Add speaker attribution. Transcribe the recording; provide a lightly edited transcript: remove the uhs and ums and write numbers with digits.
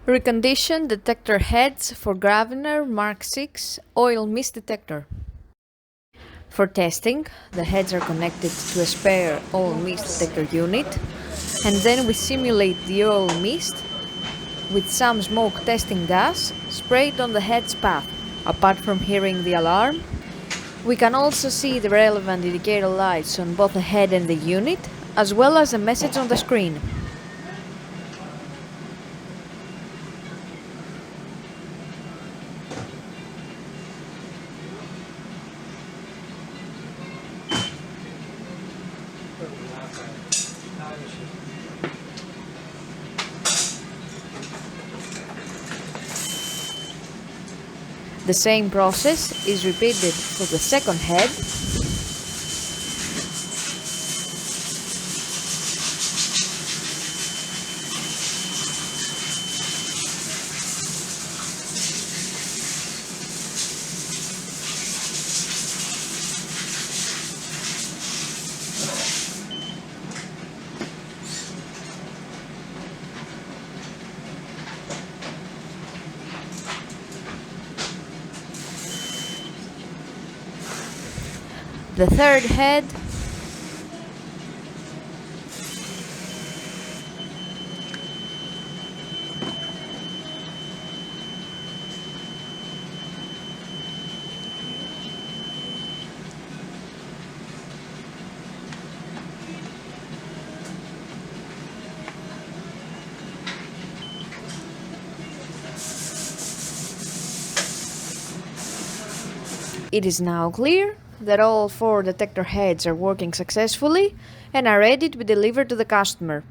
Speaker 1: Reconditioned detector heads for Gravner Mark 6 oil mist detector. For testing, the heads are connected to a spare oil mist detector unit, and then we simulate the oil mist with some smoke testing gas sprayed on the head's path. Apart from hearing the alarm, we can also see the relevant indicator lights on both the head and the unit, as well as a message on the screen. The same process is repeated for the second head. The third head. It is now clear that all 4 detector heads are working successfully and are ready to be delivered to the customer.